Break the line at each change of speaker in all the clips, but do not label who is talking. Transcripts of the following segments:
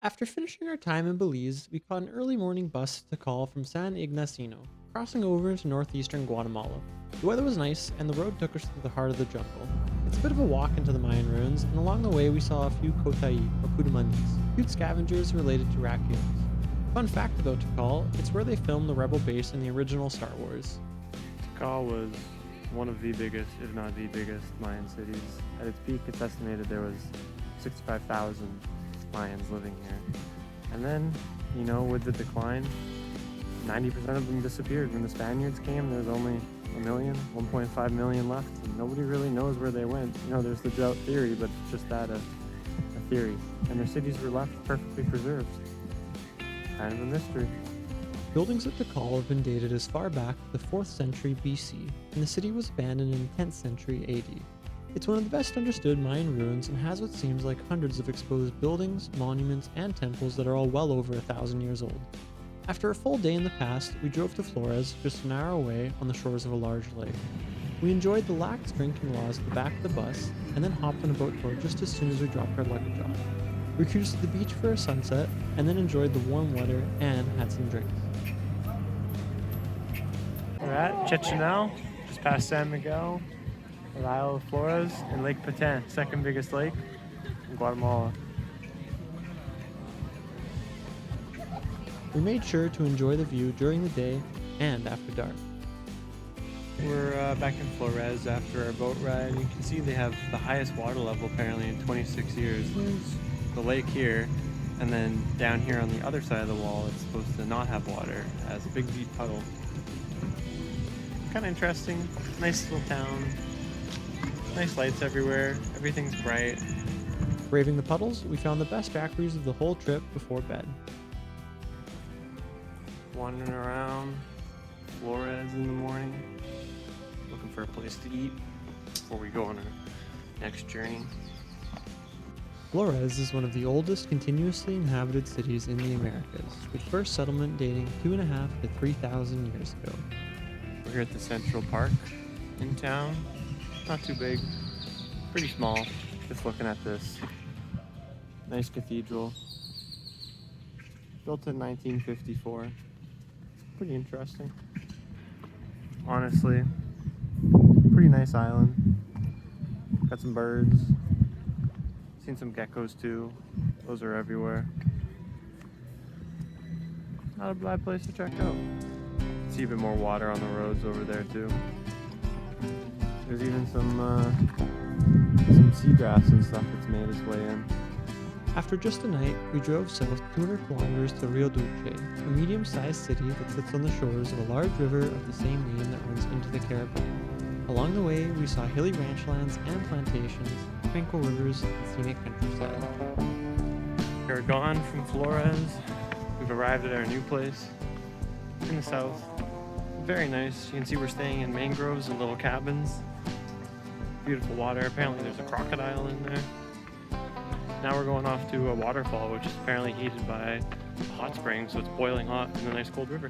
After finishing our time in Belize, we caught an early morning bus to call from San Ignacio, crossing over into northeastern Guatemala. The weather was nice, and the road took us through the heart of the jungle. It's a bit of a walk into the Mayan ruins, and along the way we saw a few kotai, or pudumandis, cute scavengers related to raccoons. Fun fact about Tikal, it's where they filmed the rebel base in the original Star Wars.
Tikal was one of the biggest, if not the biggest, Mayan cities. At its peak, it's estimated there was 65,000 Mayans living here. And then, with the decline, 90% of them disappeared. When the Spaniards came, there was only 1.5 million left, and nobody really knows where they went. There's the drought theory, but it's just that, a theory. And their cities were left perfectly preserved. Kind of a mystery.
Buildings at Tikal have been dated as far back as the 4th century BC, and the city was abandoned in the 10th century AD. It's one of the best understood Mayan ruins and has what seems like hundreds of exposed buildings, monuments, and temples that are all well over 1,000 years old. After a full day in the past, we drove to Flores, just an hour away on the shores of a large lake. We enjoyed the lax drinking laws at the back of the bus, and then hopped on a boat tour just as soon as we dropped our luggage off. We cruised to the beach for a sunset, and then enjoyed the warm weather and had some drinks.
We're at Chechenal, just past San Miguel, the Isle of Flores, and Lake Patan, second biggest lake in Guatemala.
We made sure to enjoy the view during the day and after dark.
We're back in Flores after our boat ride. You can see they have the highest water level apparently in 26 years. There's the lake here, and then down here on the other side of the wall it's supposed to not have water. It has a big deep puddle. Kind of interesting. Nice little town. Nice lights everywhere. Everything's bright.
Braving the puddles, we found the best daiquiris of the whole trip before bed.
Wandering around Flores in the morning, looking for a place to eat before we go on our next journey.
Flores is one of the oldest continuously inhabited cities in the Americas, with first settlement dating 2,500 to 3,000 years ago.
We're here at the Central Park in town. Not too big, pretty small. Just looking at this nice cathedral, built in 1954. Pretty interesting. Honestly, pretty nice island. Got some birds. Seen some geckos too. Those are everywhere. Not a bad place to check out. See even more water on the roads over there too. There's even some seagrass and stuff that's made its way in.
After just a night, we drove south 200 kilometers to Rio Dulce, a medium-sized city that sits on the shores of a large river of the same name that runs into the Caribbean. Along the way, we saw hilly ranchlands and plantations, tranquil rivers, and scenic countryside.
We're gone from Flores. We've arrived at our new place in the south. Very nice. You can see we're staying in mangroves and little cabins. Beautiful water. Apparently there's a crocodile in there. Now we're going off to a waterfall, which is apparently heated by a hot spring, so it's boiling hot in a nice cold river.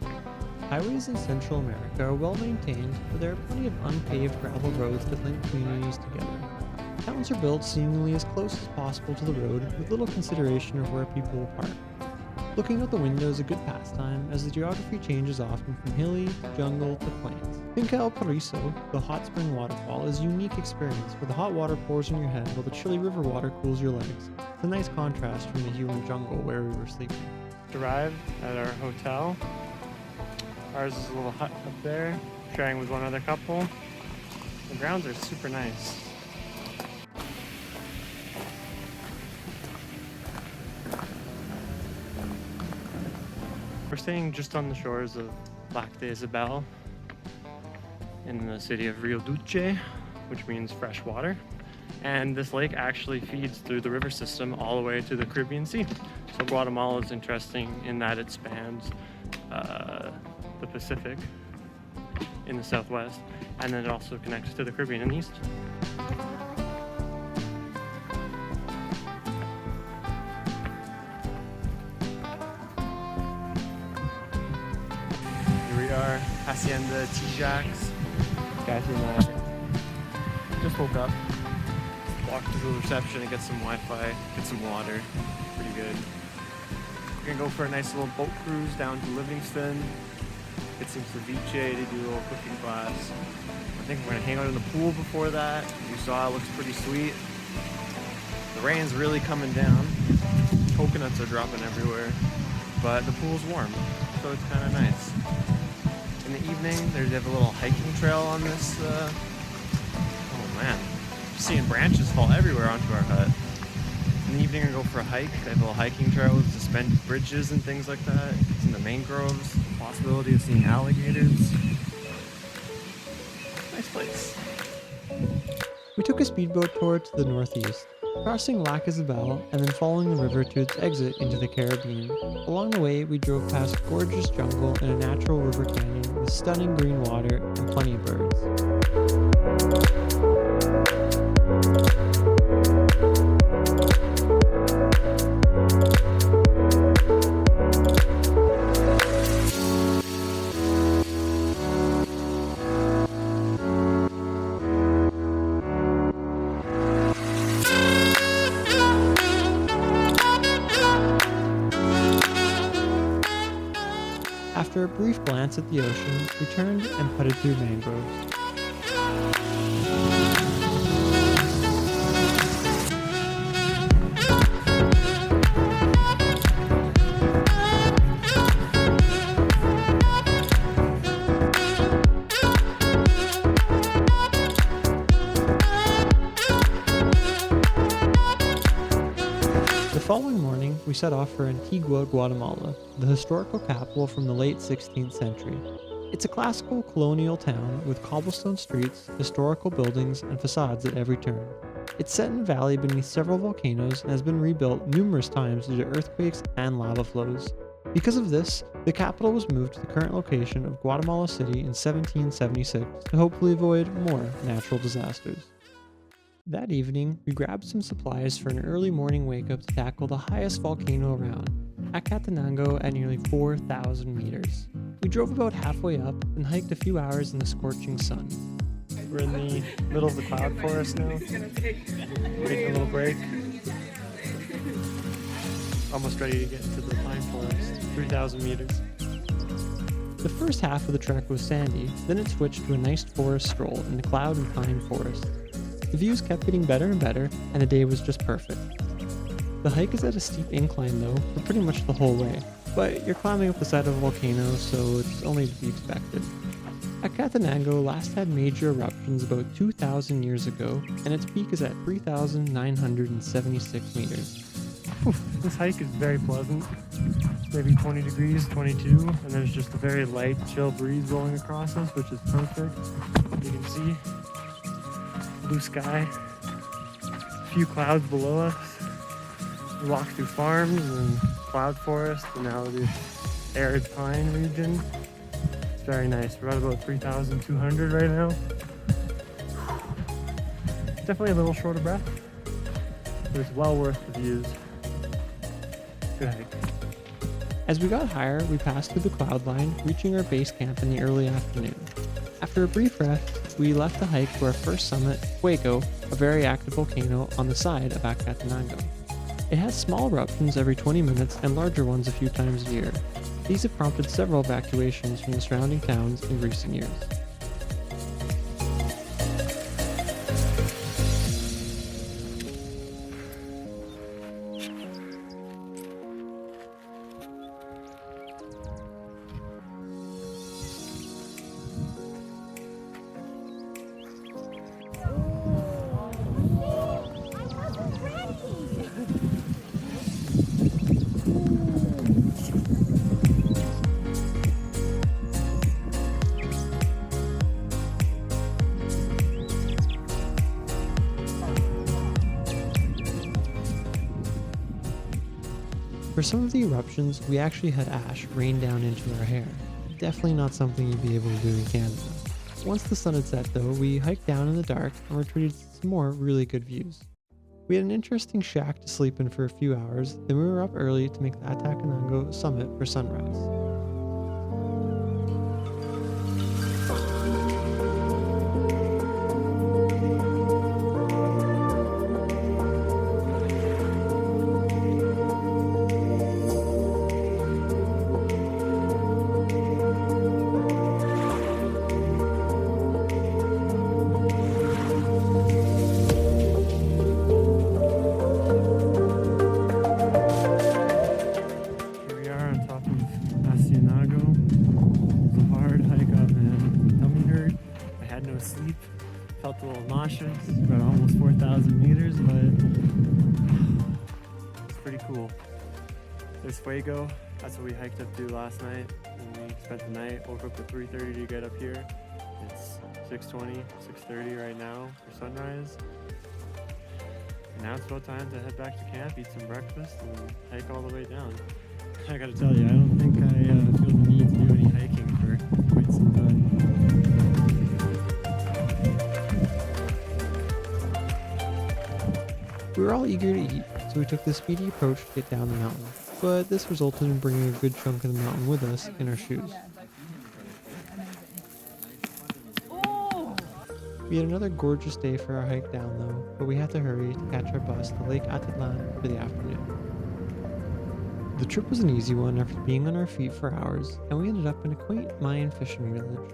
Highways in Central America are well maintained, but there are plenty of unpaved gravel roads that link communities together. Towns are built seemingly as close as possible to the road, with little consideration of where people will park. Looking out the window is a good pastime, as the geography changes often from hilly, jungle, to plains. Finca El Paraiso, the hot spring waterfall, is a unique experience where the hot water pours on your head while the chilly river water cools your legs. It's a nice contrast from the human jungle where we were sleeping.
Arrived at our hotel. Ours is a little hut up there, sharing with one other couple. The grounds are super nice. We're staying just on the shores of Lac de Isabel in the city of Rio Dulce, which means fresh water. And this lake actually feeds through the river system all the way to the Caribbean Sea. So Guatemala is interesting in that it spans the Pacific in the southwest, and then it also connects to the Caribbean in the east. Here we are, Hacienda T-Jacks. Kathy and I just woke up. Walk to the reception and get some Wi-Fi, get some water. Pretty good.
We're gonna go for a nice little boat cruise down to Livingston. Get some ceviche to do a little cooking class. I think we're gonna hang out in the pool before that. You saw it looks pretty sweet. The rain's really coming down. Coconuts are dropping everywhere, but the pool's warm, so it's kind of nice. In the evening, they have a little hiking trail on this. Oh man, seeing branches fall everywhere onto our hut. In the evening, I go for a hike. They have a little hiking trail with suspended bridges and things like that. It's in the mangroves. Possibility of seeing alligators. Nice place.
We took a speedboat tour to the northeast, crossing Lac Isabel and then following the river to its exit into the Caribbean. Along the way, we drove past gorgeous jungle and a natural river canyon with stunning green water and plenty of birds. After a brief glance at the ocean, we turned and putted through mangroves. The following morning, we set off for Antigua, Guatemala, the historical capital from the late 16th century. It's a classical colonial town with cobblestone streets, historical buildings, and facades at every turn. It's set in a valley beneath several volcanoes and has been rebuilt numerous times due to earthquakes and lava flows. Because of this, the capital was moved to the current location of Guatemala City in 1776 to hopefully avoid more natural disasters. That evening, we grabbed some supplies for an early morning wake-up to tackle the highest volcano around, Acatenango at nearly 4,000 meters. We drove about halfway up and hiked a few hours in the scorching sun.
We're in the middle of the cloud forest now. Taking a little break. Almost ready to get to the pine forest, 3,000 meters.
The first half of the trek was sandy, then it switched to a nice forest stroll in the cloud and pine forest. The views kept getting better and better, and the day was just perfect. The hike is at a steep incline though, for pretty much the whole way, but you're climbing up the side of a volcano, so it's only to be expected. Acatenango last had major eruptions about 2,000 years ago, and its peak is at 3,976 meters.
This hike is very pleasant. Maybe 20 degrees, 22, and there's just a very light, chill breeze blowing across us, which is perfect. You can see blue sky, a few clouds below us. We walk through farms and cloud forest, and now the arid pine region. It's very nice. We're at about 3,200 right now. Definitely a little short of breath, but it's well worth the views. Good hike.
As we got higher, we passed through the cloud line, reaching our base camp in the early afternoon. After a brief rest, we left the hike to our first summit, Fuego, a very active volcano on the side of Acatenango. It has small eruptions every 20 minutes and larger ones a few times a year. These have prompted several evacuations from the surrounding towns in recent years. For some of the eruptions, we actually had ash rain down into our hair. Definitely not something you'd be able to do in Canada. Once the sun had set though, we hiked down in the dark and retreated to some more really good views. We had an interesting shack to sleep in for a few hours, then we were up early to make the Acatenango summit for sunrise.
nauseous. About almost 4,000 meters, but it's pretty cool. There's Fuego. That's what we hiked up to last night. And we spent the night. Woke up at 3:30 to get up here. It's 6:20, 6:30 right now for sunrise. And now it's about time to head back to camp, eat some breakfast, and hike all the way down. I gotta tell you, I don't think I feel the need to do any hiking for quite some time.
We were all eager to eat, so we took the speedy approach to get down the mountain. But this resulted in bringing a good chunk of the mountain with us in our shoes. We had another gorgeous day for our hike down though, but we had to hurry to catch our bus to Lake Acatenango for the afternoon. The trip was an easy one after being on our feet for hours, and we ended up in a quaint Mayan fishing village.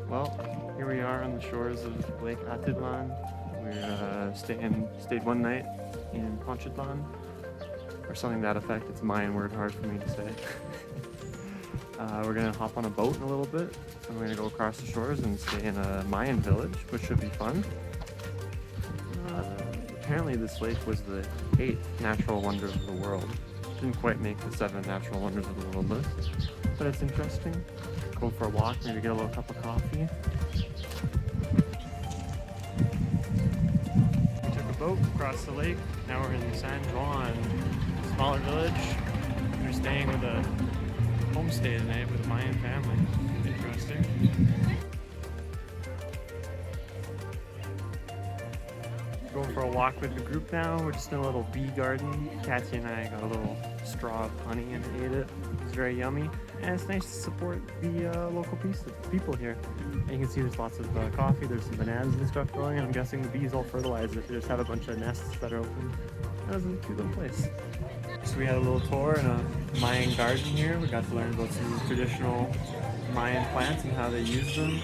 Well, here we are on the shores of Lake Acatenango. We stayed one night in Ponchatown, or something to that effect. It's a Mayan word, hard for me to say. We're gonna hop on a boat in a little bit, and we're gonna go across the shores and stay in a Mayan village, which should be fun. Apparently this lake was the 8th natural wonder of the world. Didn't quite make the 7 natural wonders of the world list, but it's interesting. Go for a walk, maybe get a little cup of coffee. We took a boat across the lake. Now we're in San Juan, a smaller village. We're staying with a homestay tonight with a Mayan family. Interesting. Going for a walk with the group now. We're just in a little bee garden. Katya and I got a little straw of honey and ate it. It's very yummy. And it's nice to support the local people here. And you can see there's lots of coffee. There's some bananas and stuff growing. And I'm guessing the bees all fertilize it. They just have a bunch of nests that are open. That was a cute little place. So we had a little tour in a Mayan garden here. We got to learn about some traditional Mayan plants and how they use them.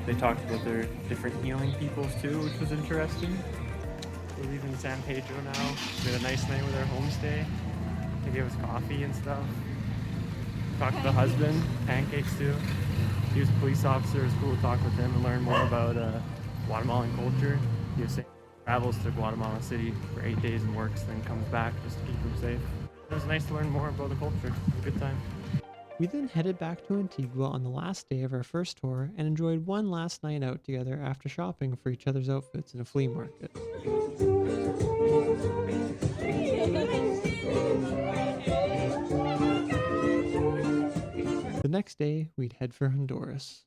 They talked about their different healing peoples too, which was interesting. We're leaving San Pedro now. We had a nice night with our homestay. They gave us coffee and stuff. Talked to the husband, pancakes too. He was a police officer. It was cool to talk with him and learn more about Guatemalan culture. He was saying he travels to Guatemala City for 8 days and works, then comes back just to keep him safe. It was nice to learn more about the culture. It was a good time.
We then headed back to Antigua on the last day of our first tour and enjoyed one last night out together after shopping for each other's outfits in a flea market. The next day, we'd head for Honduras.